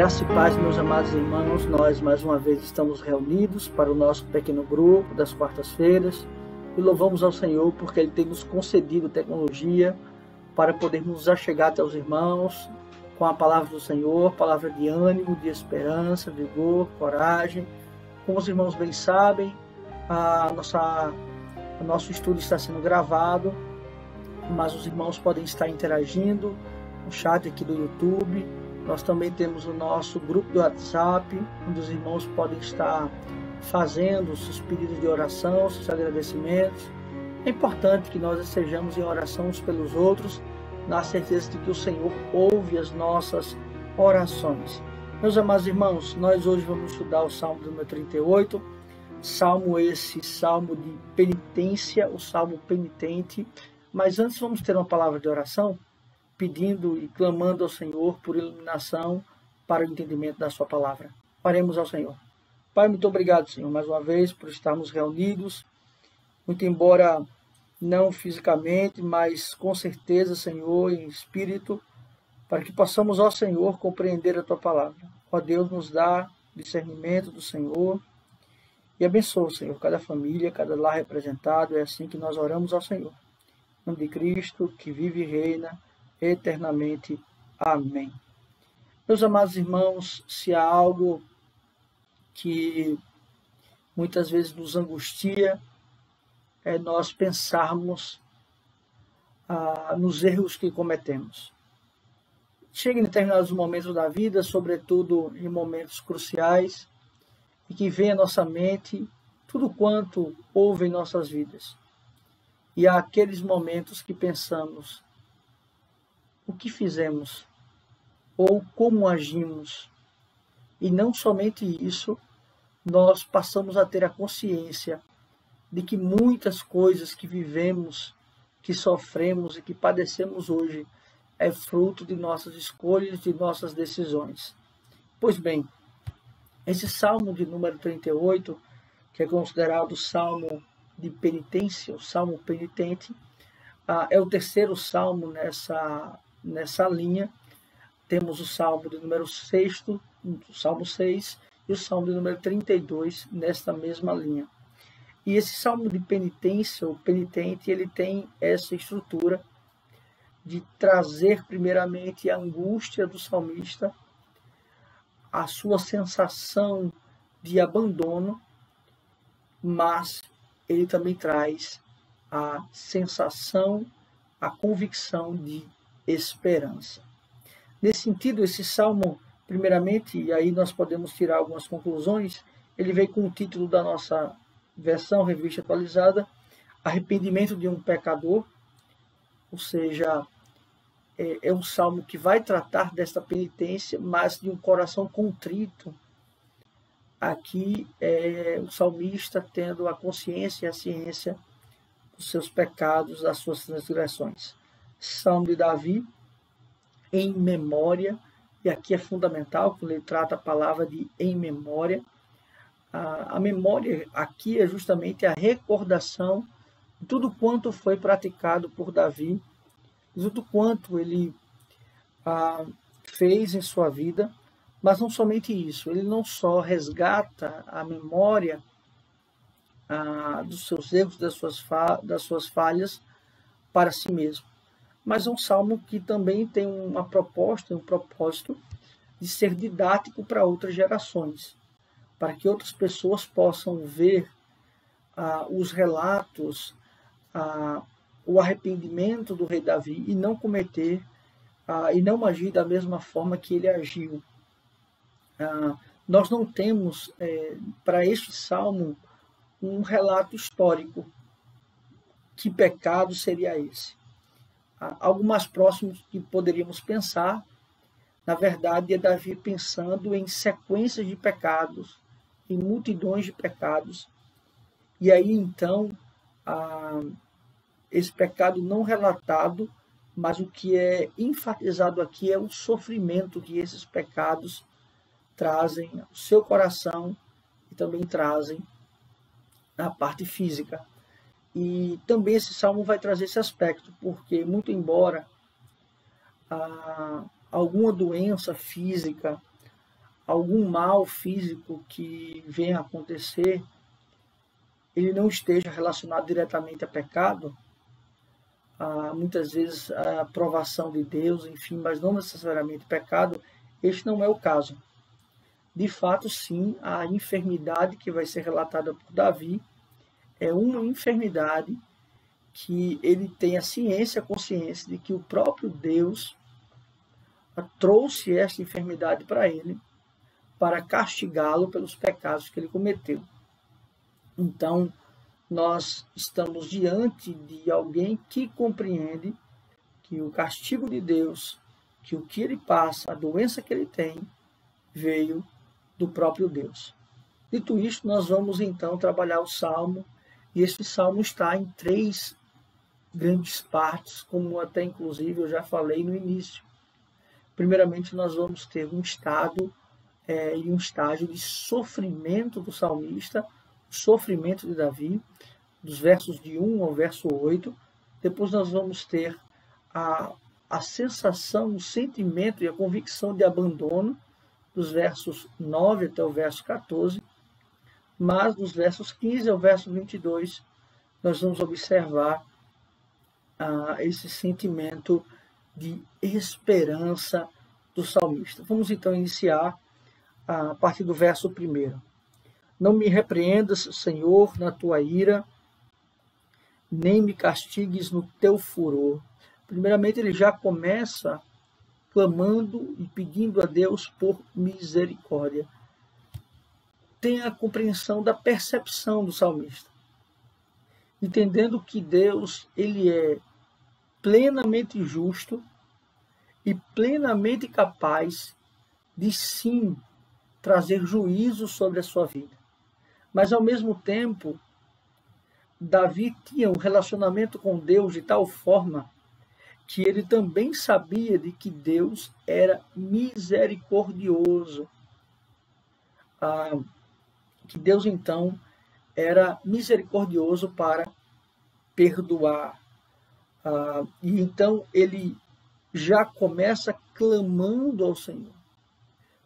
Graça e paz, meus amados irmãos, nós mais uma vez estamos reunidos para o nosso pequeno grupo das quartas-feiras e louvamos ao Senhor porque Ele tem nos concedido tecnologia para podermos nos achegar até os irmãos com a palavra do Senhor, palavra de ânimo, de esperança, vigor, coragem. Como os irmãos bem sabem, o nosso estudo está sendo gravado, mas os irmãos podem estar interagindo no chat aqui do YouTube. Nós também temos o nosso grupo do WhatsApp, onde os irmãos podem estar fazendo seus pedidos de oração, seus agradecimentos. É importante que nós estejamos em oração uns pelos outros, na certeza de que o Senhor ouve as nossas orações. Meus amados irmãos, nós hoje vamos estudar o Salmo número 38, salmo de penitência, o salmo penitente. Mas antes vamos ter uma palavra de oração, pedindo e clamando ao Senhor por iluminação para o entendimento da sua palavra. Oremos ao Senhor. Pai, muito obrigado, Senhor, mais uma vez por estarmos reunidos, muito embora não fisicamente, mas com certeza, Senhor, em espírito, para que possamos, ó Senhor, compreender a tua palavra. Ó Deus, nos dá discernimento do Senhor e abençoa, Senhor, cada família, cada lar representado. É assim que nós oramos ao Senhor. Em nome de Cristo, que vive e reina eternamente. Amém. Meus amados irmãos, se há algo que muitas vezes nos angustia, é nós pensarmos nos erros que cometemos. Chega em determinados momentos da vida, sobretudo em momentos cruciais, e que vem à nossa mente tudo quanto houve em nossas vidas. E há aqueles momentos que pensamos: o que fizemos? Ou como agimos? E não somente isso, nós passamos a ter a consciência de que muitas coisas que vivemos, que sofremos e que padecemos hoje, é fruto de nossas escolhas, de nossas decisões. Pois bem, esse Salmo de número 38, que é considerado o Salmo de penitência, o Salmo penitente, é o terceiro Salmo nessa linha. Temos o Salmo de número 6, o Salmo 6, e o Salmo de número 32 nesta mesma linha. E esse Salmo de penitência, o penitente, ele tem essa estrutura de trazer primeiramente a angústia do salmista, a sua sensação de abandono, mas ele também traz a sensação, a convicção de esperança. Nesse sentido, esse salmo, primeiramente, e aí nós podemos tirar algumas conclusões, ele veio com o título da nossa versão, revista atualizada, Arrependimento de um Pecador, ou seja, é um salmo que vai tratar desta penitência, mas de um coração contrito. Aqui é o salmista tendo a consciência e a ciência dos seus pecados, das suas transgressões. Salmo de Davi, em memória, e aqui é fundamental quando ele trata a palavra de em memória. A memória aqui é justamente a recordação de tudo quanto foi praticado por Davi, de tudo quanto ele fez em sua vida, mas não somente isso, ele não só resgata a memória dos seus erros, das suas falhas para si mesmo, mas é um salmo que também tem uma proposta, um propósito de ser didático para outras gerações, para que outras pessoas possam ver os relatos, o arrependimento do rei Davi e não cometer e não agir da mesma forma que ele agiu. Nós não temos para este salmo um relato histórico. Que pecado seria esse? Algo mais próximo que poderíamos pensar, na verdade, é Davi pensando em sequências de pecados, em multidões de pecados. E aí, então, esse pecado não relatado, mas o que é enfatizado aqui é o sofrimento que esses pecados trazem ao seu coração e também trazem na parte física. E também esse salmo vai trazer esse aspecto, porque muito embora alguma doença física algum mal físico que venha a acontecer, ele não esteja relacionado diretamente a pecado, muitas vezes a aprovação de Deus, enfim, mas não necessariamente pecado, este não é o caso. De fato, sim, a enfermidade que vai ser relatada por Davi é uma enfermidade que ele tem a ciência, a consciência de que o próprio Deus trouxe esta enfermidade para ele, para castigá-lo pelos pecados que ele cometeu. Então, nós estamos diante de alguém que compreende que o castigo de Deus, que o que ele passa, a doença que ele tem, veio do próprio Deus. Dito isto, nós vamos então trabalhar o Salmo, e este Salmo está em 3 grandes partes, como até inclusive eu já falei no início. Primeiramente, nós vamos ter um estado e um estágio de sofrimento do salmista, o sofrimento de Davi, dos versos de 1 ao verso 8. Depois nós vamos ter a sensação, o sentimento e a convicção de abandono, dos versos 9 até o verso 14. Mas dos versos 15 ao verso 22, nós vamos observar esse sentimento de esperança do salmista. Vamos então iniciar a partir do verso 1. Não me repreendas, Senhor, na tua ira, nem me castigues no teu furor. Primeiramente, ele já começa clamando e pedindo a Deus por misericórdia. Tenha a compreensão da percepção do salmista, entendendo que Deus ele é plenamente justo e plenamente capaz de sim trazer juízo sobre a sua vida. Mas ao mesmo tempo, Davi tinha um relacionamento com Deus de tal forma que ele também sabia de que Deus era misericordioso. Que Deus então era misericordioso para perdoar. E então ele já começa clamando ao Senhor,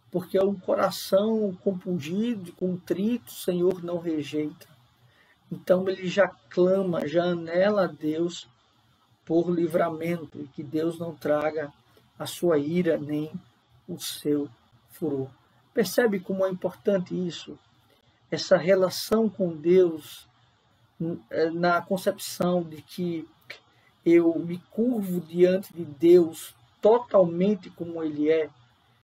porque é um coração compungido, contrito, o Senhor não rejeita. Então ele já clama, já anela a Deus por livramento, e que Deus não traga a sua ira nem o seu furor. Percebe como é importante isso? Essa relação com Deus, na concepção de que eu me curvo diante de Deus totalmente como Ele é.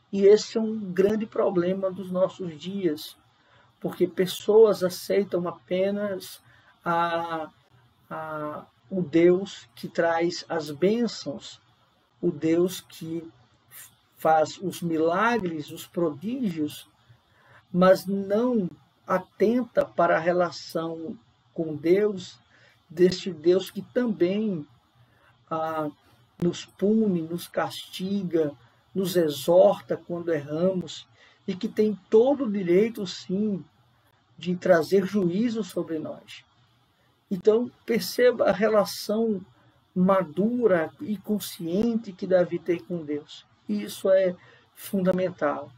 E esse é um grande problema dos nossos dias, porque pessoas aceitam apenas o Deus que traz as bênçãos, o Deus que faz os milagres, os prodígios, mas não atenta para a relação com Deus, deste Deus que também nos pune, nos castiga, nos exorta quando erramos, e que tem todo o direito, sim, de trazer juízo sobre nós. Então, perceba a relação madura e consciente que Davi tem com Deus. Isso é fundamental.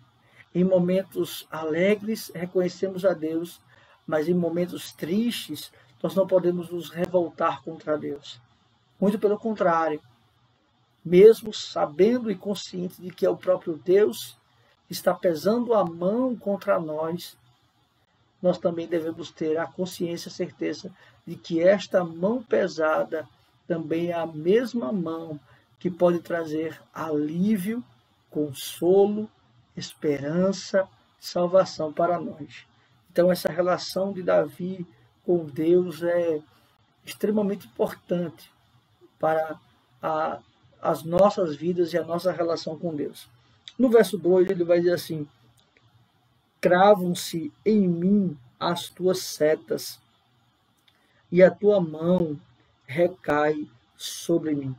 Em momentos alegres, reconhecemos a Deus, mas em momentos tristes, nós não podemos nos revoltar contra Deus. Muito pelo contrário. Mesmo sabendo e consciente de que é o próprio Deus que está pesando a mão contra nós, nós também devemos ter a consciência, a certeza de que esta mão pesada também é a mesma mão que pode trazer alívio, consolo, esperança, salvação para nós. Então, essa relação de Davi com Deus é extremamente importante para as nossas vidas e a nossa relação com Deus. No verso 2, ele vai dizer assim: cravam-se em mim as tuas setas, e a tua mão recai sobre mim.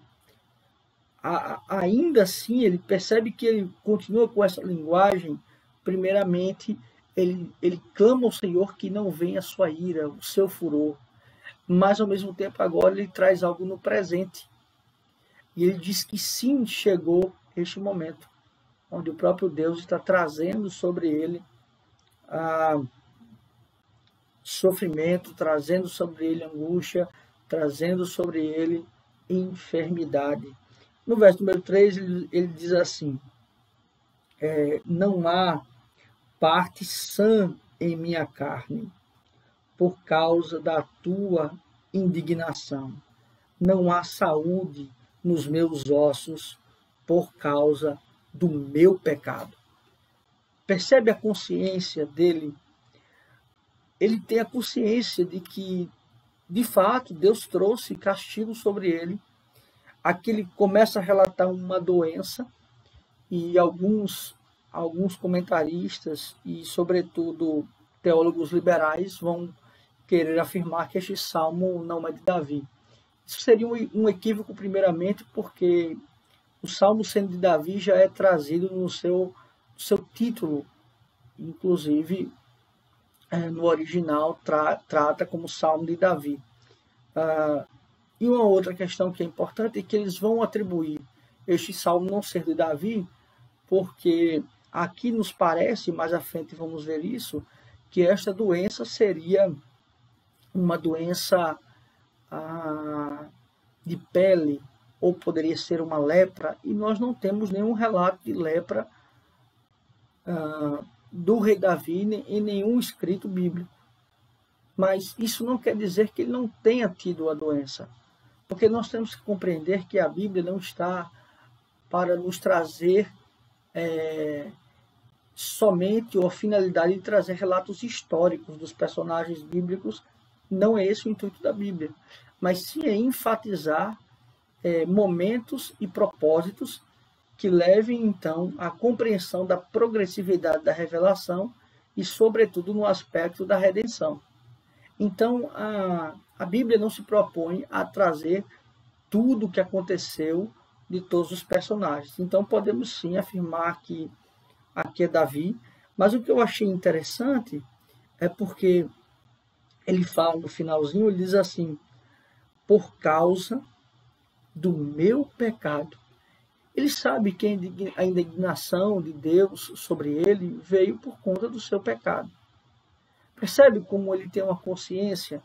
Ainda assim, ele percebe que ele continua com essa linguagem. Primeiramente, ele clama ao Senhor que não venha a sua ira, o seu furor, mas ao mesmo tempo agora ele traz algo no presente. E ele diz que sim, chegou este momento. onde o próprio Deus está trazendo sobre ele sofrimento, trazendo sobre ele angústia, trazendo sobre ele enfermidade. No verso número 3, ele diz assim: não há parte sã em minha carne, por causa da tua indignação. Não há saúde nos meus ossos, por causa do meu pecado. Percebe a consciência dele? Ele tem a consciência de que, de fato, Deus trouxe castigo sobre ele. Aqui ele começa a relatar uma doença, e alguns comentaristas e, sobretudo, teólogos liberais vão querer afirmar que este salmo não é de Davi. Isso seria um equívoco, primeiramente, porque o salmo, sendo de Davi, já é trazido no seu título. Inclusive, no original, trata como salmo de Davi. E uma outra questão que é importante é que eles vão atribuir este salmo não ser de Davi, porque aqui nos parece, mais à frente vamos ver isso, que esta doença seria uma doença de pele, ou poderia ser uma lepra, e nós não temos nenhum relato de lepra do rei Davi em nenhum escrito bíblico. Mas isso não quer dizer que ele não tenha tido a doença, porque nós temos que compreender que a Bíblia não está para nos trazer somente ou a finalidade de trazer relatos históricos dos personagens bíblicos. Não é esse o intuito da Bíblia, mas sim é enfatizar momentos e propósitos que levem, então, à compreensão da progressividade da revelação e, sobretudo, no aspecto da redenção. Então, a Bíblia não se propõe a trazer tudo o que aconteceu de todos os personagens. Então, podemos sim afirmar que aqui é Davi, mas o que eu achei interessante é porque ele fala no finalzinho, ele diz assim: por causa do meu pecado. Ele sabe que a indignação de Deus sobre ele veio por conta do seu pecado. Percebe como ele tem uma consciência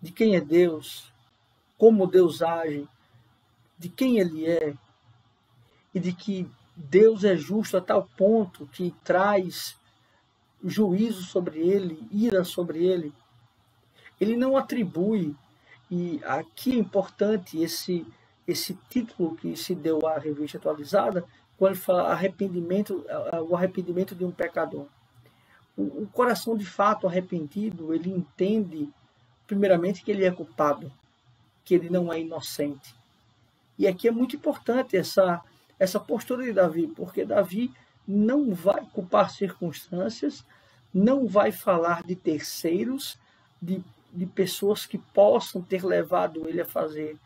de quem é Deus, como Deus age, de quem ele é, e de que Deus é justo a tal ponto que traz juízo sobre ele, ira sobre ele. Ele não atribui, e aqui é importante esse título que se deu à revista atualizada, quando ele fala o arrependimento de um pecador. O coração de fato arrependido, ele entende, primeiramente, que ele é culpado, que ele não é inocente. E aqui é muito importante essa postura de Davi, porque Davi não vai culpar circunstâncias, não vai falar de terceiros, de pessoas que possam ter levado ele a fazer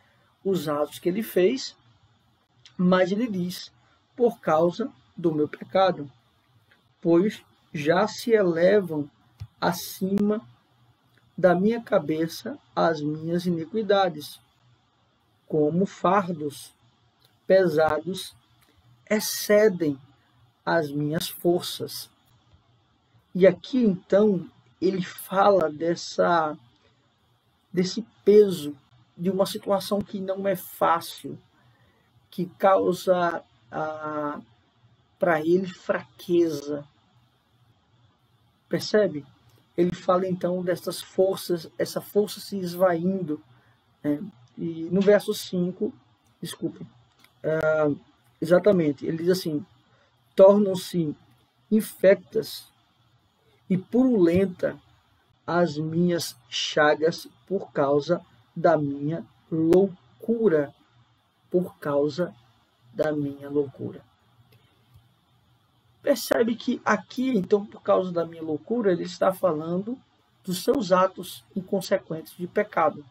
os atos que ele fez, mas ele diz: por causa do meu pecado, pois já se elevam acima da minha cabeça as minhas iniquidades, como fardos pesados excedem as minhas forças. E aqui então ele fala desse peso de uma situação que não é fácil, que causa para ele fraqueza. Percebe? Ele fala então dessas forças, essa força se esvaindo. E no verso 5, desculpe, exatamente, ele diz assim: tornam-se infectas e purulenta as minhas chagas por causa da minha loucura. Por causa da minha loucura. Percebe que aqui, então, por causa da minha loucura, ele está falando dos seus atos inconsequentes de pecado.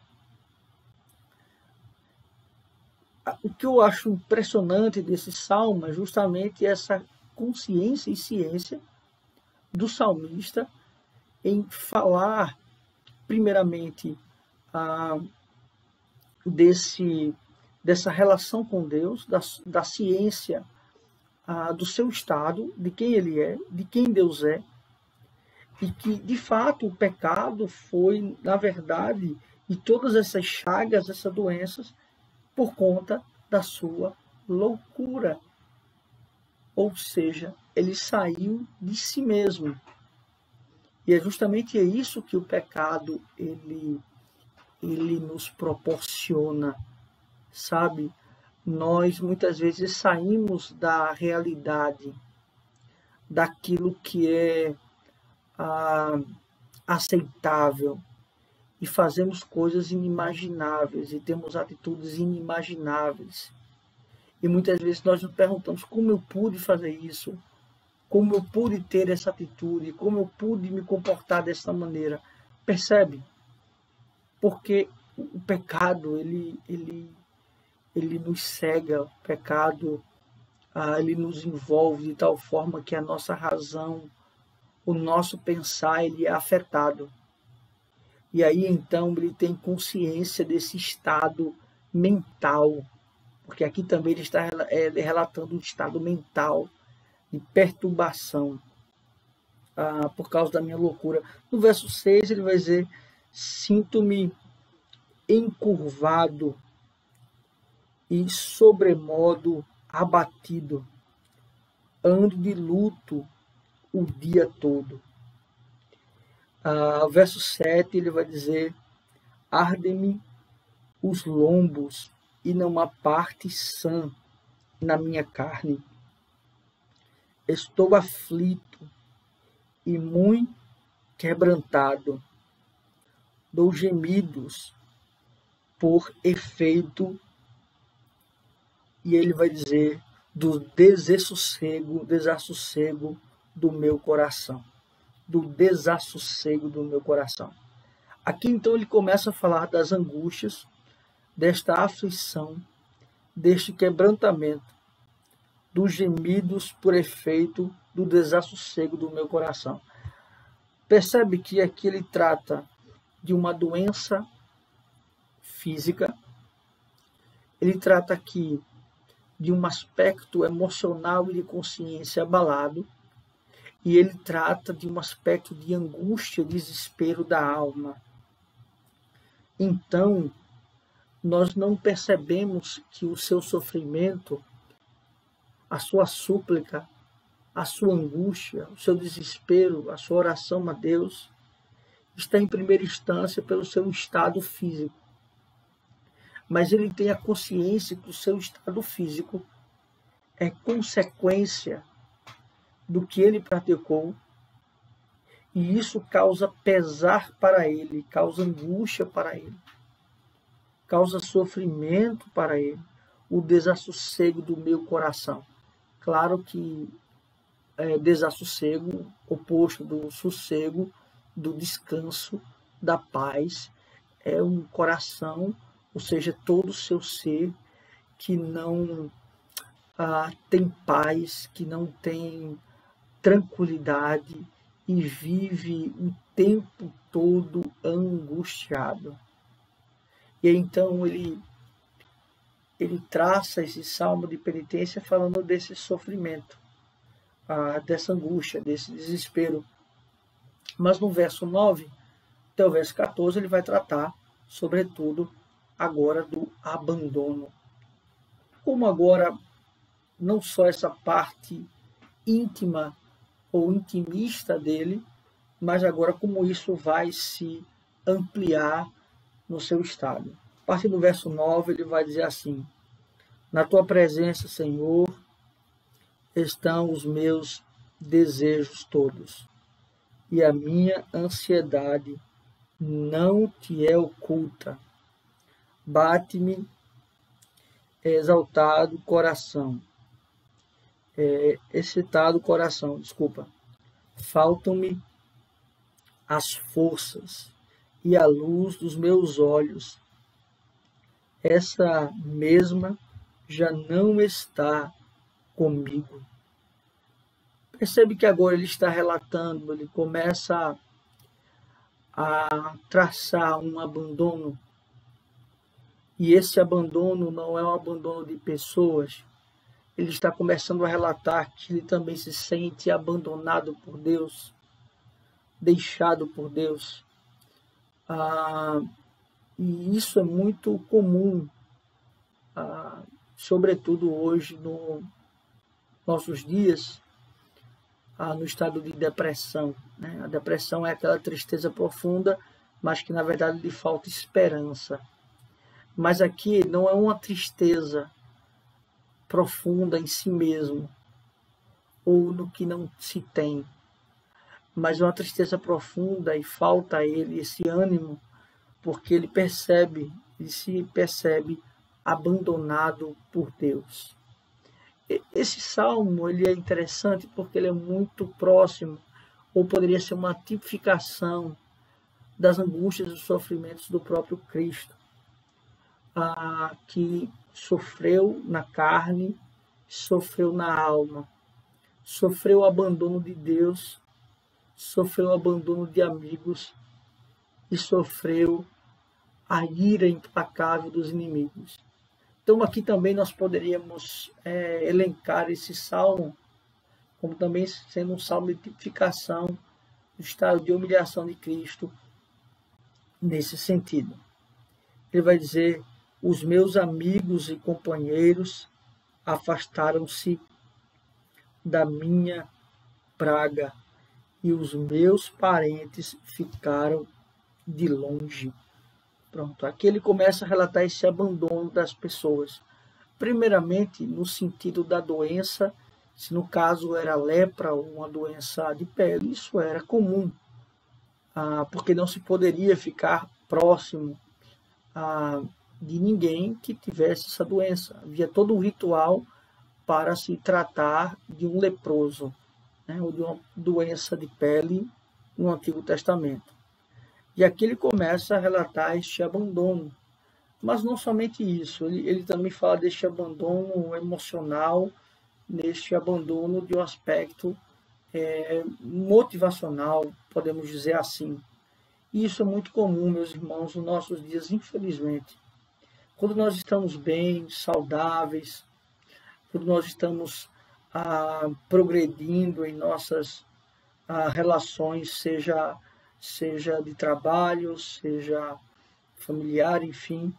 O que eu acho impressionante desse salmo é justamente essa consciência e ciência do salmista em falar, primeiramente, dessa relação com Deus, da ciência do seu estado, de quem ele é, de quem Deus é, e que, de fato, o pecado foi, na verdade, e todas essas chagas, essas doenças, por conta da sua loucura. Ou seja, ele saiu de si mesmo. E é justamente isso que o pecado ele nos proporciona, sabe? Nós muitas vezes saímos da realidade, daquilo que é aceitável, e fazemos coisas inimagináveis e temos atitudes inimagináveis. E muitas vezes nós nos perguntamos como eu pude fazer isso, como eu pude ter essa atitude, como eu pude me comportar dessa maneira. Percebe? Porque o pecado, ele nos cega, o pecado, ele nos envolve de tal forma que a nossa razão, o nosso pensar, ele é afetado. E aí, então, ele tem consciência desse estado mental, porque aqui também ele está relatando um estado mental de perturbação por causa da minha loucura. No verso 6, ele vai dizer: sinto-me encurvado e sobremodo abatido, ando de luto o dia todo. Verso 7, ele vai dizer: arde-me os lombos e não há parte sã na minha carne. Estou aflito e muito quebrantado. Dou gemidos por efeito, e ele vai dizer, do desassossego do meu coração. Do desassossego do meu coração. Aqui então ele começa a falar das angústias, desta aflição, deste quebrantamento, dos gemidos por efeito do desassossego do meu coração. Percebe que aqui ele trata de uma doença física, ele trata aqui de um aspecto emocional e de consciência abalado, e ele trata de um aspecto de angústia, desespero da alma. Então, nós não percebemos que o seu sofrimento, a sua súplica, a sua angústia, o seu desespero, a sua oração a Deus, está em primeira instância pelo seu estado físico. Mas ele tem a consciência que o seu estado físico é consequência do que ele praticou, e isso causa pesar para ele, causa angústia para ele, causa sofrimento para ele, o desassossego do meu coração. Claro que desassossego, oposto do sossego, do descanso, da paz, é um coração, ou seja, todo o seu ser que não tem paz, que não tem tranquilidade e vive o tempo todo angustiado. E então ele traça esse salmo de penitência falando desse sofrimento, dessa angústia, desse desespero. Mas no verso 9 até o verso 14 ele vai tratar, sobretudo, agora do abandono. Como agora não só essa parte íntima ou intimista dele, mas agora como isso vai se ampliar no seu estado. A partir do verso 9 ele vai dizer assim: na tua presença, Senhor, estão os meus desejos todos, e a minha ansiedade não te é oculta. Bate-me exaltado coração, excitado coração, desculpa. Faltam-me as forças e a luz dos meus olhos. Essa mesma já não está comigo. Percebe que agora ele está relatando, ele começa a traçar um abandono. E esse abandono não é um abandono de pessoas, ele está começando a relatar que ele também se sente abandonado por Deus, deixado por Deus. E isso é muito comum, sobretudo hoje, nos nossos dias, no estado de depressão, né? A depressão é aquela tristeza profunda, mas que na verdade lhe falta esperança. Mas aqui não é uma tristeza profunda em si mesmo, ou no que não se tem, mas uma tristeza profunda e falta a ele esse ânimo, porque ele se percebe abandonado por Deus. Esse salmo ele é interessante porque ele é muito próximo, ou poderia ser uma tipificação das angústias e dos sofrimentos do próprio Cristo, que sofreu na carne, sofreu na alma, sofreu o abandono de Deus, sofreu o abandono de amigos e sofreu a ira implacável dos inimigos. Então aqui também nós poderíamos elencar esse salmo como também sendo um salmo de tipificação do estado de humilhação de Cristo nesse sentido. Ele vai dizer: os meus amigos e companheiros afastaram-se da minha praga e os meus parentes ficaram de longe. Pronto, aqui ele começa a relatar esse abandono das pessoas. Primeiramente, no sentido da doença, se no caso era lepra ou uma doença de pele, isso era comum, porque não se poderia ficar próximo de ninguém que tivesse essa doença. Havia todo um ritual para se tratar de um leproso, né, ou de uma doença de pele no Antigo Testamento. E aqui ele começa a relatar este abandono. Mas não somente isso, ele também fala deste abandono emocional, neste abandono de um aspecto motivacional, podemos dizer assim. E isso é muito comum, meus irmãos, nos nossos dias, infelizmente. Quando nós estamos bem, saudáveis, quando nós estamos progredindo em nossas relações, seja de trabalho, seja familiar, enfim,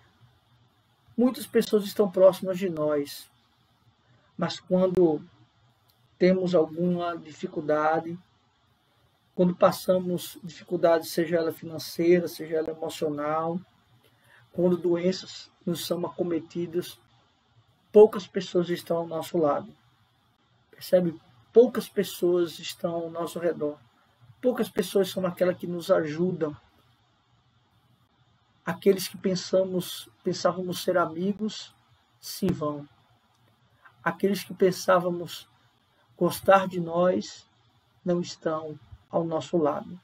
muitas pessoas estão próximas de nós, mas quando temos alguma dificuldade, quando passamos dificuldade, seja ela financeira, seja ela emocional, quando doenças nos são acometidas, poucas pessoas estão ao nosso lado. Percebe? Poucas pessoas estão ao nosso redor. Poucas pessoas são aquelas que nos ajudam. Aqueles que pensávamos ser amigos, se vão. Aqueles que pensávamos gostar de nós, não estão ao nosso lado.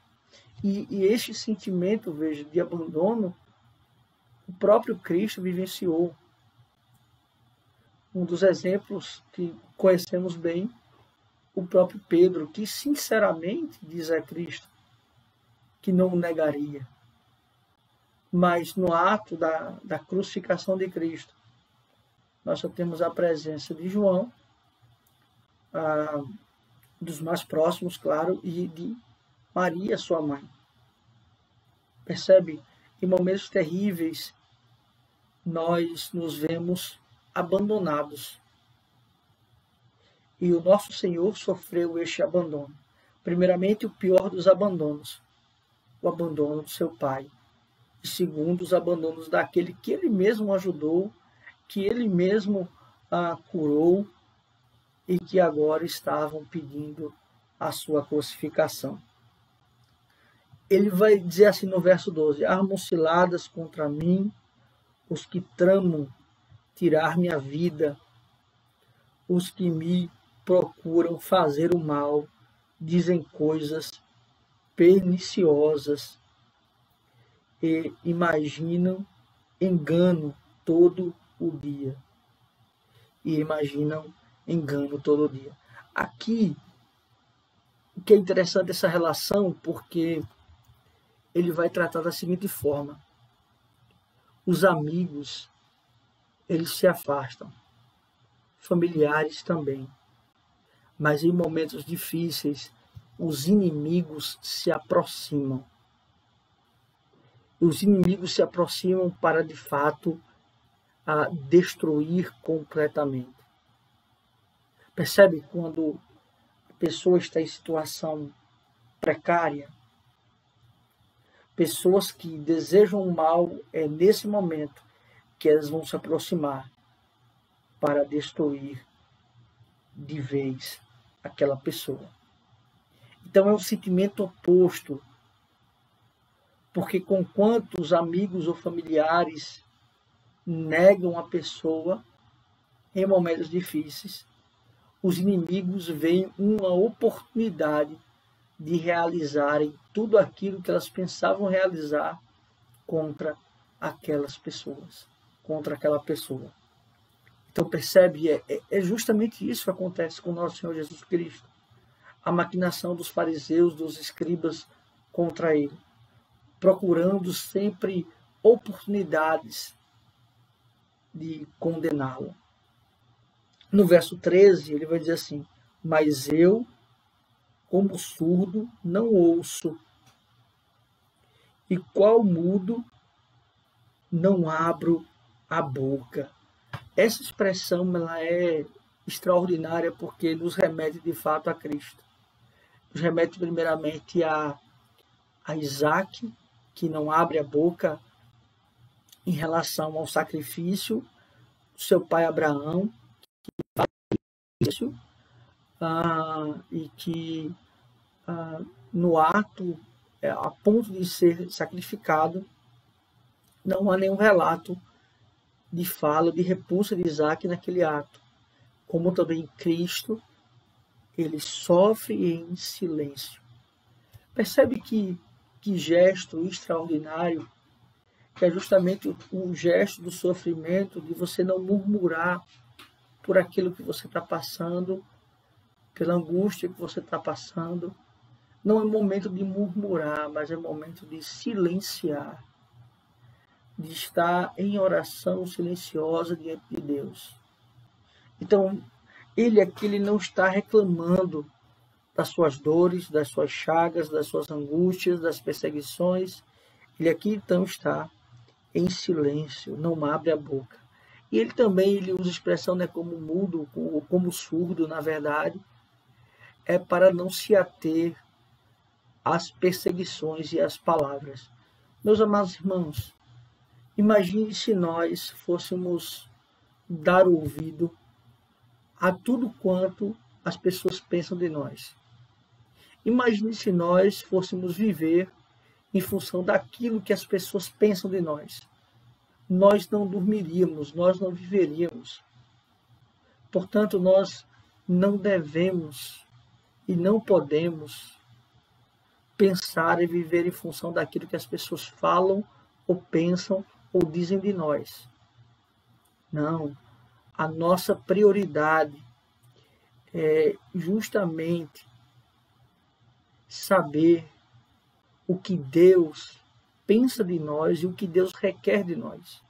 E este sentimento, veja, de abandono, o próprio Cristo vivenciou. Um dos exemplos que conhecemos bem, o próprio Pedro, que sinceramente diz a Cristo que não o negaria. Mas no ato da crucificação de Cristo, nós só temos a presença de João, dos mais próximos, claro, e de Maria, sua mãe. Percebe? Em momentos terríveis, nós nos vemos abandonados. E o nosso Senhor sofreu este abandono. Primeiramente, o pior dos abandonos, o abandono do seu Pai. E segundo, os abandonos daquele que Ele mesmo ajudou, que Ele mesmo curou e que agora estavam pedindo a sua crucificação. Ele vai dizer assim no verso 12: armam ciladas contra mim os que tramam tirar minha vida, os que me procuram fazer o mal, dizem coisas perniciosas e imaginam engano todo o dia. Aqui, o que é interessante essa relação, porque ele vai tratar da seguinte forma: os amigos, eles se afastam. familiares também. Mas em momentos difíceis, os inimigos se aproximam. Os inimigos se aproximam para, de fato, destruir completamente. Percebe quando a pessoa está em situação precária? Pessoas que desejam o mal, é nesse momento que elas vão se aproximar para destruir de vez aquela pessoa. Então é um sentimento oposto, porque conquanto os amigos ou familiares negam a pessoa em momentos difíceis, os inimigos veem uma oportunidade de realizarem tudo aquilo que elas pensavam realizar contra aquelas pessoas, contra aquela pessoa. Então percebe, é justamente isso que acontece com o nosso Senhor Jesus Cristo. A maquinação dos fariseus, dos escribas contra ele, procurando sempre oportunidades de condená-lo. No verso 13, ele vai dizer assim: mas eu, como surdo, não ouço, e qual mudo, não abro a boca. Essa expressão ela é extraordinária porque nos remete de fato a Cristo. Nos remete primeiramente a Isaac, que não abre a boca em relação ao sacrifício do seu pai Abraão, e que no ato, a ponto de ser sacrificado, não há nenhum relato de fala, de repulsa de Isaac naquele ato. Como também Cristo, ele sofre em silêncio. Percebe que gesto extraordinário, que é justamente o gesto do sofrimento, de você não murmurar por aquilo que você está passando, pela angústia que você está passando. Não é momento de murmurar, mas é momento de silenciar, de estar em oração silenciosa diante de Deus. Então, ele aqui não está reclamando das suas dores, das suas chagas, das suas angústias, das perseguições. Ele aqui então está em silêncio, não abre a boca. E ele também usa a expressão como mudo, ou como surdo, na verdade, é para não se ater às perseguições e às palavras. Meus amados irmãos, imagine se nós fôssemos dar ouvido a tudo quanto as pessoas pensam de nós. Imagine se nós fôssemos viver em função daquilo que as pessoas pensam de nós. Nós não dormiríamos, nós não viveríamos. Portanto, nós não devemos e não podemos pensar e viver em função daquilo que as pessoas falam ou pensam ou dizem de nós. Não. A nossa prioridade é justamente saber o que Deus pensa de nós e o que Deus requer de nós.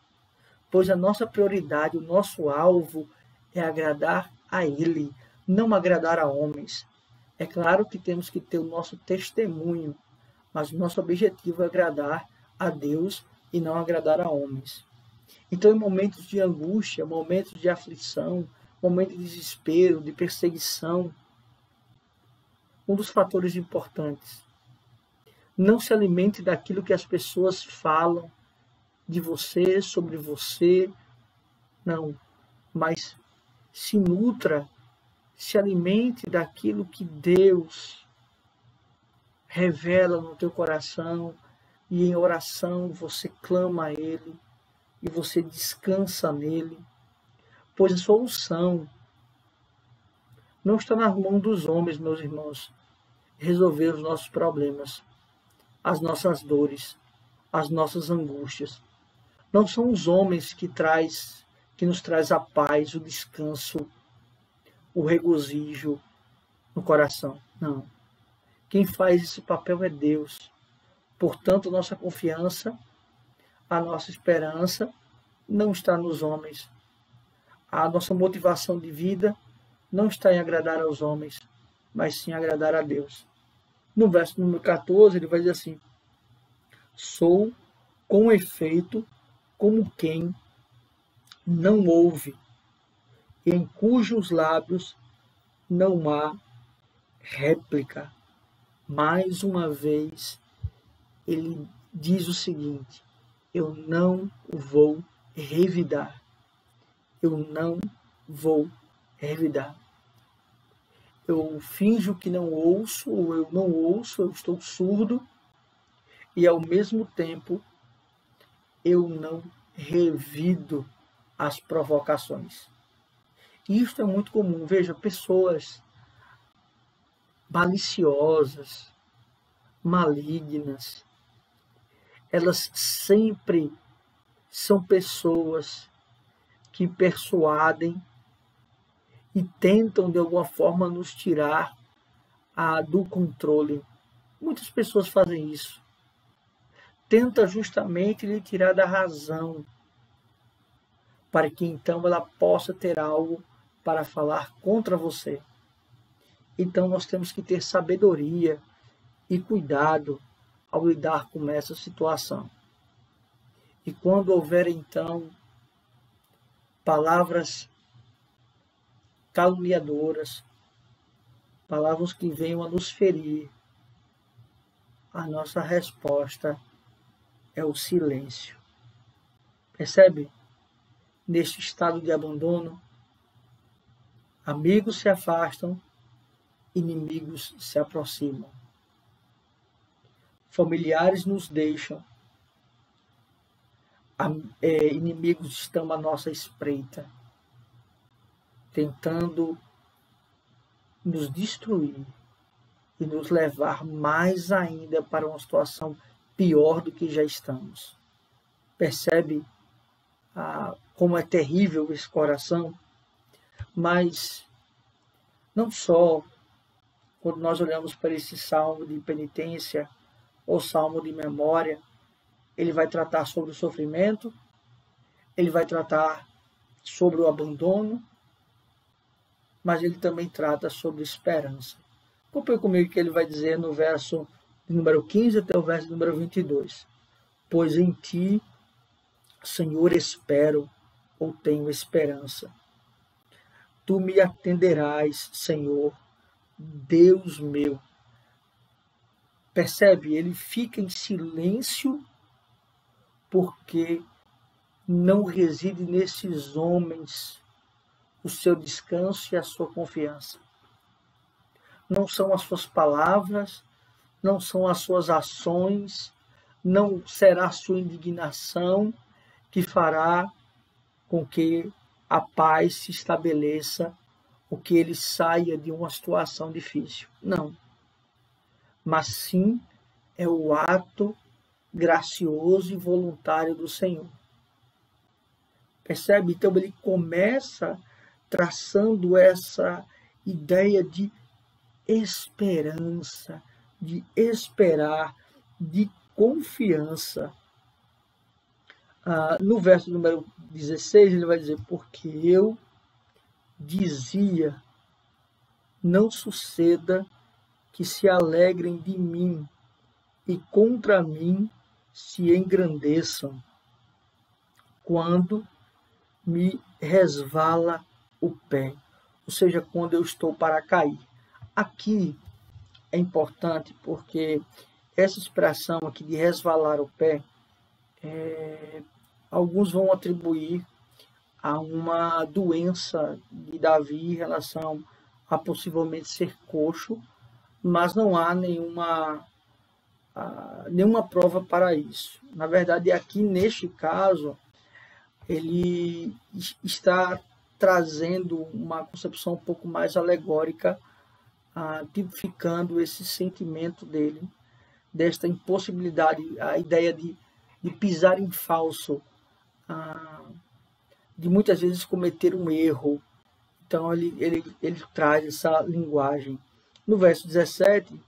Pois a nossa prioridade, o nosso alvo é agradar a Ele, não agradar a homens. É claro que temos que ter o nosso testemunho, mas o nosso objetivo é agradar a Deus e não agradar a homens. Então, em momentos de angústia, momentos de aflição, momentos de desespero, de perseguição, um dos fatores importantes: não se alimente daquilo que as pessoas falam de você, sobre você, não, mas se nutra, se alimente daquilo que Deus revela no teu coração, e em oração você clama a Ele, e você descansa nele, pois a solução não está nas mãos dos homens, meus irmãos, resolver os nossos problemas, as nossas dores, as nossas angústias. Não são os homens que nos traz a paz, o descanso, o regozijo no coração. Não. Quem faz esse papel é Deus. Portanto, nossa confiança, a nossa esperança não está nos homens. a nossa motivação de vida não está em agradar aos homens, mas sim agradar a Deus. No verso número 14, ele vai dizer assim: sou, com efeito, como quem não ouve, em cujos lábios não há réplica. Mais uma vez, ele diz o seguinte: eu não vou revidar. Eu não vou revidar. Eu finjo que não ouço, ou eu não ouço, eu estou surdo, e ao mesmo tempo eu não revido as provocações. Isto é muito comum. Veja, pessoas maliciosas, malignas, elas sempre são pessoas que persuadem e tentam de alguma forma nos tirar do controle. Muitas pessoas fazem isso. Tenta justamente lhe tirar da razão, para que então ela possa ter algo para falar contra você. Então nós temos que ter sabedoria e cuidado ao lidar com essa situação. E quando houver então palavras caluniadoras, palavras que venham a nos ferir, a nossa resposta é o silêncio. Percebe? Neste estado de abandono, amigos se afastam, inimigos se aproximam. Familiares nos deixam, inimigos estão à nossa espreita, tentando nos destruir e nos levar mais ainda para uma situação pior do que já estamos. Percebe como é terrível esse coração? Mas não só quando nós olhamos para esse salmo de penitência ou salmo de memória, ele vai tratar sobre o sofrimento, ele vai tratar sobre o abandono, mas ele também trata sobre esperança. Acompanhe comigo que ele vai dizer no verso número 15 até o verso número 22. Pois em ti, Senhor, espero ou tenho esperança. Tu me atenderás, Senhor, Deus meu. Percebe? Ele fica em silêncio porque não reside nesses homens o seu descanso e a sua confiança. Não são as suas palavras, não são as suas ações, não será a sua indignação que fará com que a paz se estabeleça ou que ele saia de uma situação difícil. Não. Mas sim é o ato gracioso e voluntário do Senhor. Percebe? Então ele começa traçando essa ideia de esperança, de esperar, de confiança. No verso número 16, ele vai dizer: porque eu dizia, não suceda que se alegrem de mim e contra mim se engrandeçam, quando me resvala o pé, ou seja, quando eu estou para cair. Aqui é importante porque essa expressão aqui de resvalar o pé, alguns vão atribuir a uma doença de Davi em relação a possivelmente ser coxo, mas não há nenhuma prova para isso. Na verdade, aqui neste caso, ele está trazendo uma concepção um pouco mais alegórica, tipificando esse sentimento dele, desta impossibilidade, a ideia de pisar em falso, de muitas vezes cometer um erro. Então ele traz essa linguagem. No verso 17,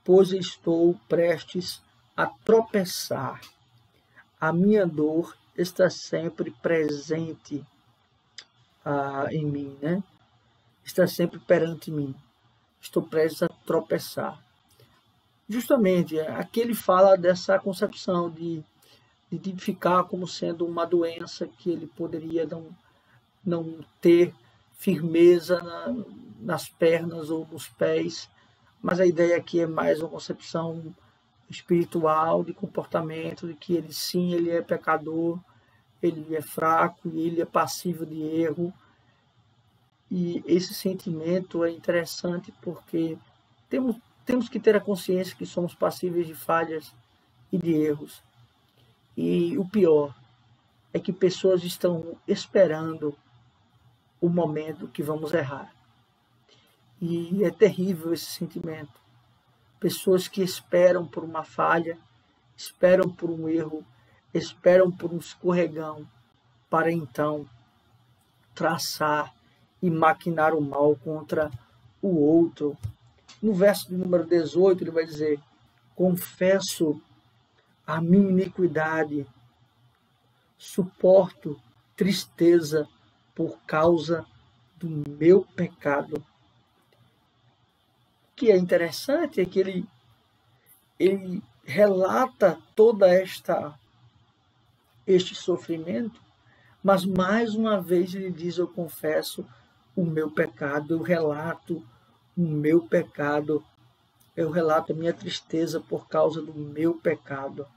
pois estou prestes a tropeçar, a minha dor está sempre presente. em mim, né? Está sempre perante mim. Estou prestes a tropeçar. Justamente, aqui ele fala dessa concepção de tipificar como sendo uma doença que ele poderia não ter firmeza nas pernas ou nos pés, mas a ideia aqui é mais uma concepção espiritual, de comportamento, de que ele sim, ele é pecador, ele é fraco e ele é passível de erro. E esse sentimento é interessante porque temos que ter a consciência que somos passíveis de falhas e de erros. E o pior é que pessoas estão esperando o momento que vamos errar. E é terrível esse sentimento. Pessoas que esperam por uma falha, esperam por um erro, esperam por um escorregão, para então traçar e maquinar o mal contra o outro. No verso de número 18, ele vai dizer: confesso a minha iniquidade, suporto tristeza por causa do meu pecado. O que é interessante é que ele relata toda este sofrimento, mas mais uma vez ele diz: eu confesso o meu pecado, eu relato o meu pecado, eu relato a minha tristeza por causa do meu pecado.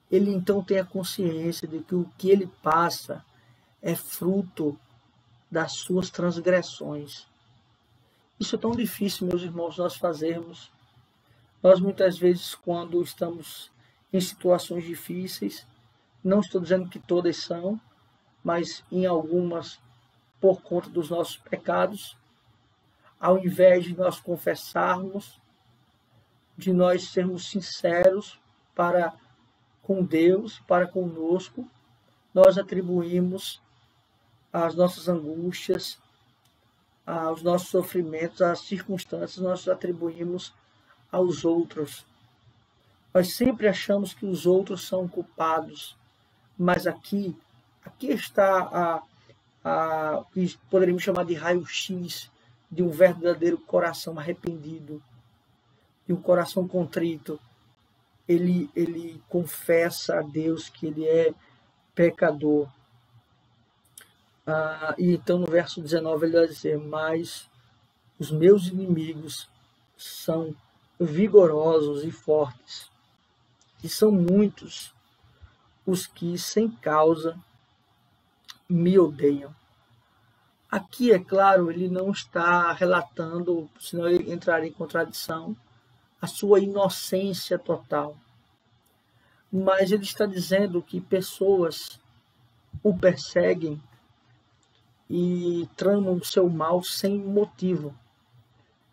Ele então tem a consciência de que o que ele passa é fruto das suas transgressões. Isso é tão difícil, meus irmãos, nós fazermos. Nós muitas vezes, quando estamos em situações difíceis, não estou dizendo que todas são, mas em algumas, por conta dos nossos pecados, ao invés de nós confessarmos, de nós sermos sinceros para com Deus, para conosco, nós atribuímos as nossas angústias, aos nossos sofrimentos, às circunstâncias, nós atribuímos aos outros. Nós sempre achamos que os outros são culpados, mas aqui está o que poderíamos chamar de raio-x de um verdadeiro coração arrependido, de um coração contrito. Ele confessa a Deus que ele é pecador. E então no verso 19 ele vai dizer: mas os meus inimigos são vigorosos e fortes, e são muitos os que sem causa me odeiam. Aqui, é claro, ele não está relatando, senão ele entraria em contradição, a sua inocência total. Mas ele está dizendo que pessoas o perseguem e tramam o seu mal sem motivo.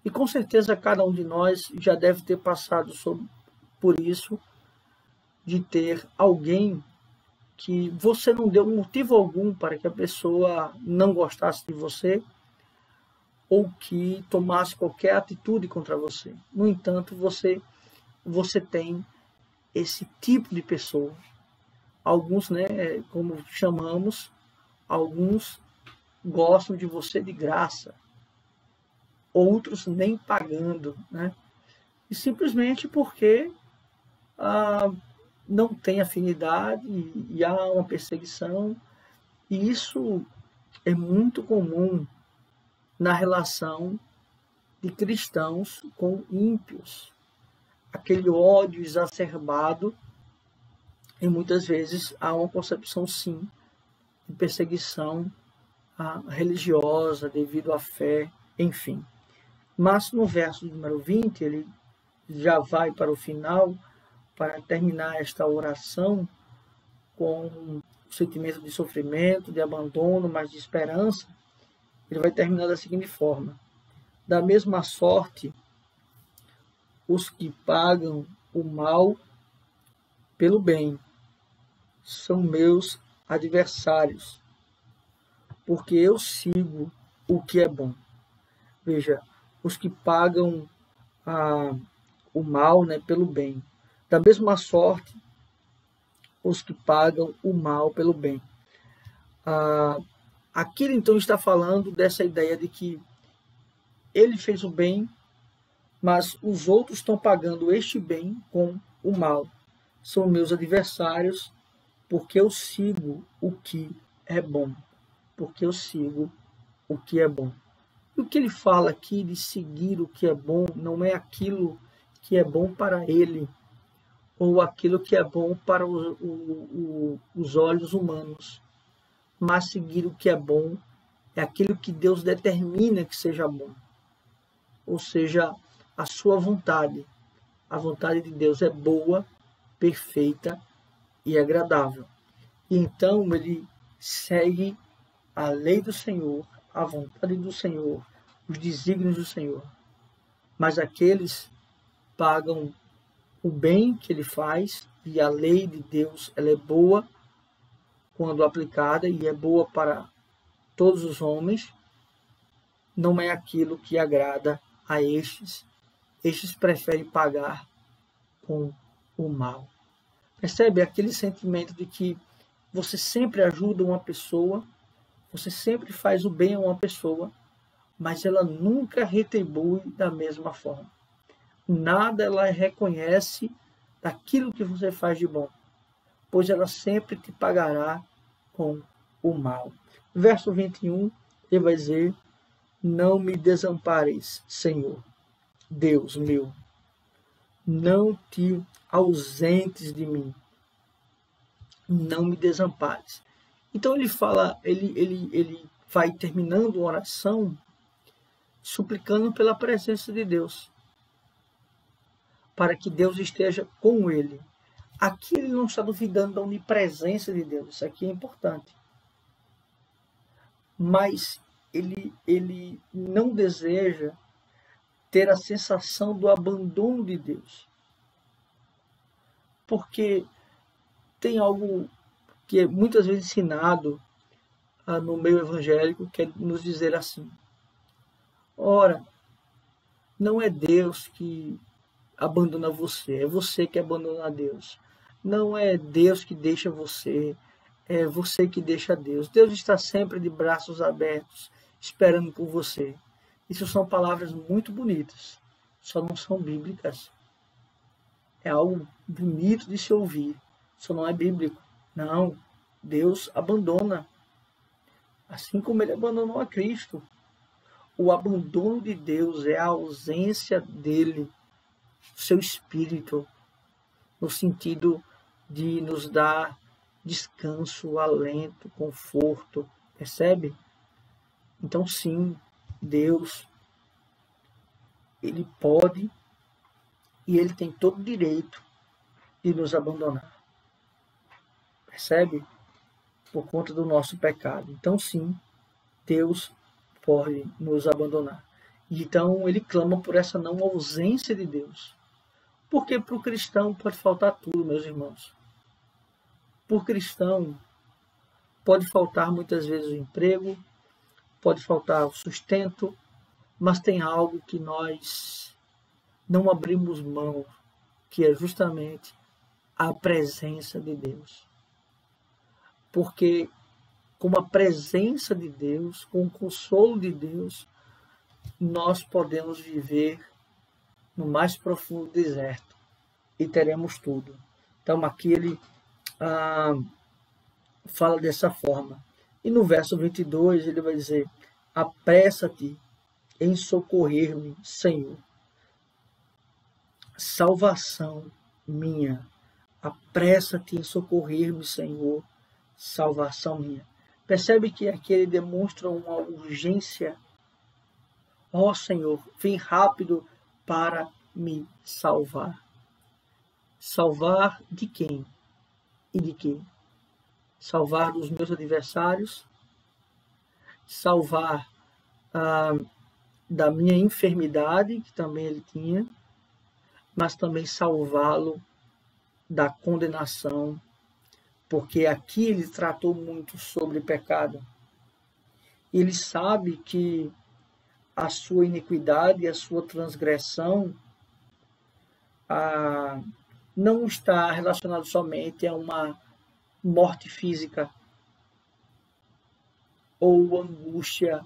E com certeza cada um de nós já deve ter passado por isso, de ter alguém que você não deu motivo algum para que a pessoa não gostasse de você ou que tomasse qualquer atitude contra você. No entanto, você tem esse tipo de pessoa. Alguns, né, como chamamos, alguns gostam de você de graça, outros nem pagando, né? E simplesmente porque não tem afinidade e há uma perseguição. E isso é muito comum na relação de cristãos com ímpios. Aquele ódio exacerbado, e muitas vezes há uma concepção, sim, de perseguição religiosa devido à fé, enfim. Mas no verso número 20, ele já vai para o final, para terminar esta oração com um sentimento de sofrimento, de abandono, mas de esperança. Ele vai terminar da seguinte forma: da mesma sorte, os que pagam o mal pelo bem são meus adversários, porque eu sigo o que é bom. Veja, os que pagam o mal, né, pelo bem. Da mesma sorte, os que pagam o mal pelo bem. Aqui ele então está falando dessa ideia de que ele fez o bem, mas os outros estão pagando este bem com o mal. São meus adversários, porque eu sigo o que é bom. Porque eu sigo o que é bom. E o que ele fala aqui de seguir o que é bom não é aquilo que é bom para ele, ou aquilo que é bom para os olhos humanos, mas seguir o que é bom é aquilo que Deus determina que seja bom, ou seja, a sua vontade. A vontade de Deus é boa, perfeita e agradável. E então ele segue a lei do Senhor, a vontade do Senhor, os desígnios do Senhor. Mas aqueles pagam o bem que ele faz, e a lei de Deus ela é boa quando aplicada e é boa para todos os homens, não é aquilo que agrada a estes. Estes preferem pagar com o mal. Percebe aquele sentimento de que você sempre ajuda uma pessoa, você sempre faz o bem a uma pessoa, mas ela nunca retribui da mesma forma. Nada ela reconhece daquilo que você faz de bom, pois ela sempre te pagará com o mal. Verso 21, ele vai dizer: não me desampares, Senhor, Deus meu, não te ausentes de mim, não me desampares. Então ele fala, ele vai terminando a oração suplicando pela presença de Deus, para que Deus esteja com ele. Aqui ele não está duvidando da onipresença de Deus, isso aqui é importante. Mas ele não deseja ter a sensação do abandono de Deus. Porque tem algo que é muitas vezes ensinado no meio evangélico, que é nos dizer assim: ora, não é Deus que abandona você, é você que abandona Deus. Não é Deus que deixa você, é você que deixa Deus. Deus está sempre de braços abertos, esperando por você. Isso são palavras muito bonitas, só não são bíblicas. É algo bonito de se ouvir, só não é bíblico. Não, Deus abandona, assim como ele abandonou a Cristo. O abandono de Deus é a ausência dele, seu espírito, no sentido de nos dar descanso, alento, conforto, percebe? Então sim, Deus, ele pode e ele tem todo o direito de nos abandonar, percebe? Por conta do nosso pecado. Então sim, Deus pode nos abandonar. Então ele clama por essa não ausência de Deus. Porque para o cristão pode faltar tudo, meus irmãos. Para o cristão pode faltar muitas vezes o emprego, pode faltar o sustento, mas tem algo que nós não abrimos mão, que é justamente a presença de Deus. Porque com a presença de Deus, com o consolo de Deus, nós podemos viver no mais profundo deserto e teremos tudo. Então aqui ele fala dessa forma. E no verso 22 ele vai dizer: apressa-te em socorrer-me, Senhor. Salvação minha. Apressa-te em socorrer-me, Senhor. Salvação minha. Percebe que aqui ele demonstra uma urgência. Ó Senhor, vem rápido para me salvar. Salvar de quem? E de quê? Salvar dos meus adversários, salvar da minha enfermidade, que também ele tinha, mas também salvá-lo da condenação, porque aqui ele tratou muito sobre pecado. Ele sabe que a sua iniquidade, a sua transgressão, não está relacionado somente a uma morte física, ou angústia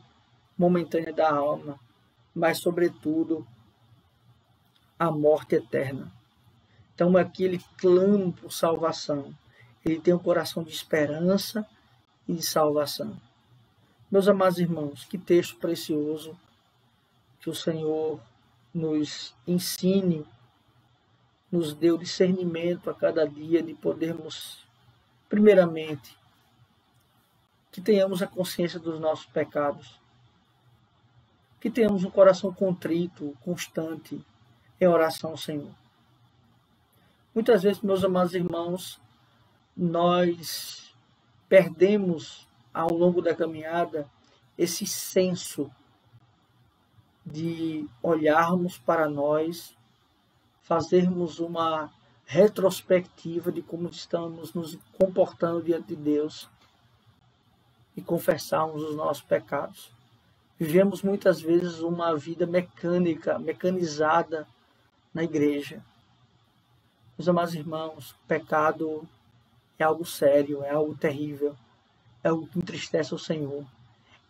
momentânea da alma, mas, sobretudo, a morte eterna. Então, aqui ele clama por salvação. Ele tem um coração de esperança e de salvação. Meus amados irmãos, que texto precioso que o Senhor nos ensine, nos dê o discernimento a cada dia de podermos, primeiramente, que tenhamos a consciência dos nossos pecados, que tenhamos um coração contrito, constante, em oração ao Senhor. Muitas vezes, meus amados irmãos, nós perdemos ao longo da caminhada esse senso de olharmos para nós, fazermos uma retrospectiva de como estamos nos comportando diante de Deus e confessarmos os nossos pecados. Vivemos muitas vezes uma vida mecânica, mecanizada na igreja. Meus amados irmãos, o pecado é algo sério, é algo terrível, é algo que entristece o Senhor,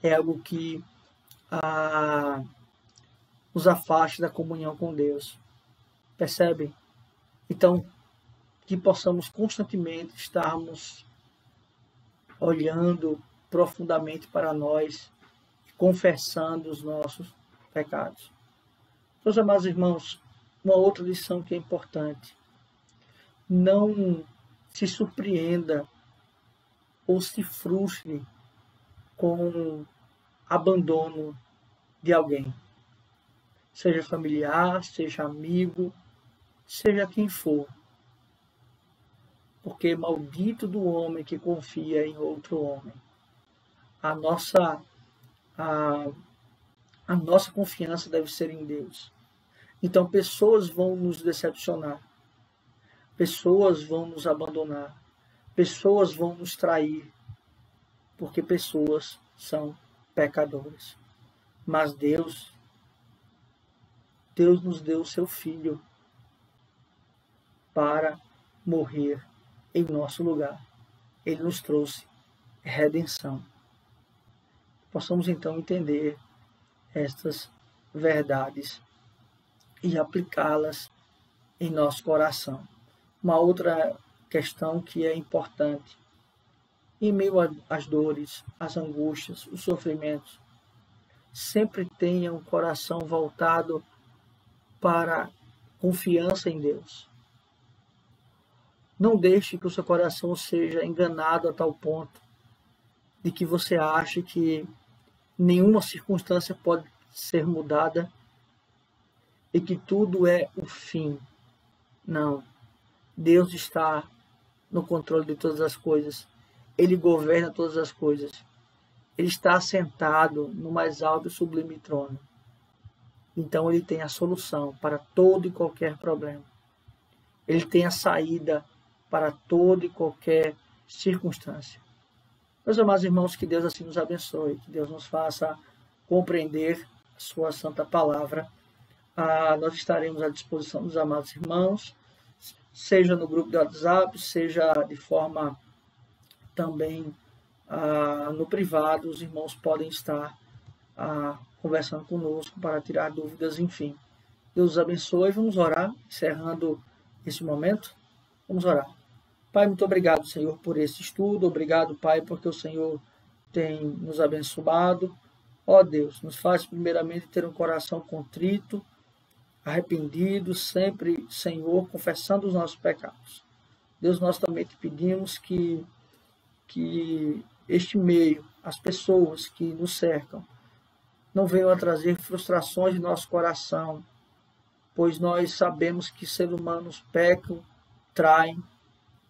é algo que nos afasta da comunhão com Deus. Percebem? Então, que possamos constantemente estarmos olhando profundamente para nós, confessando os nossos pecados. Meus amados irmãos, uma outra lição que é importante: não se surpreenda ou se frustre com abandono de alguém, seja familiar, seja amigo, seja quem for, porque maldito do homem que confia em outro homem. A nossa confiança deve ser em Deus. Então, pessoas vão nos decepcionar, pessoas vão nos abandonar, pessoas vão nos trair, porque pessoas são pecadores. Mas Deus nos deu o seu Filho para morrer em nosso lugar. Ele nos trouxe redenção. Possamos então entender estas verdades e aplicá-las em nosso coração. Uma outra questão que é importante: em meio às dores, às angústias, os sofrimentos, sempre tenha um coração voltado para a confiança em Deus. Não deixe que o seu coração seja enganado a tal ponto de que você ache que nenhuma circunstância pode ser mudada e que tudo é o fim. Não. Deus está no controle de todas as coisas. Ele governa todas as coisas. Ele está assentado no mais alto e sublime trono. Então ele tem a solução para todo e qualquer problema. Ele tem a saída para toda e qualquer circunstância. Meus amados irmãos, que Deus assim nos abençoe, que Deus nos faça compreender a sua santa palavra. Nós estaremos à disposição dos amados irmãos, seja no grupo do WhatsApp, seja de forma também no privado. Os irmãos podem estar conversando conosco para tirar dúvidas, enfim. Deus os abençoe. Vamos orar, encerrando esse momento. Vamos orar. Pai, muito obrigado, Senhor, por esse estudo. Obrigado, Pai, porque o Senhor tem nos abençoado. Ó Deus, nos faz primeiramente ter um coração contrito, arrependido, sempre, Senhor, confessando os nossos pecados. Deus, nós também te pedimos que este meio, as pessoas que nos cercam, não venham a trazer frustrações em nosso coração, pois nós sabemos que seres humanos pecam, traem,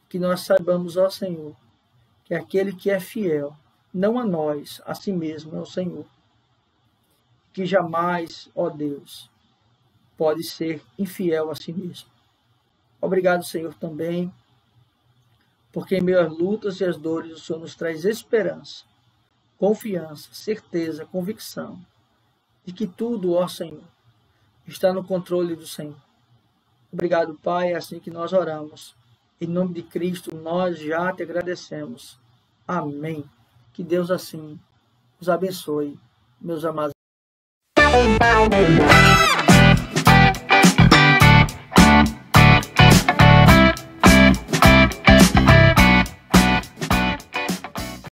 que nós saibamos, ó Senhor, que aquele que é fiel, não a nós, a si mesmo é o Senhor, que jamais, ó Deus, pode ser infiel a si mesmo. Obrigado, Senhor, também, porque em meio às lutas e às dores o Senhor nos traz esperança, confiança, certeza, convicção de que tudo, ó Senhor, está no controle do Senhor. Obrigado, Pai, é assim que nós oramos. Em nome de Cristo, nós já te agradecemos. Amém. Que Deus assim os abençoe, meus amados.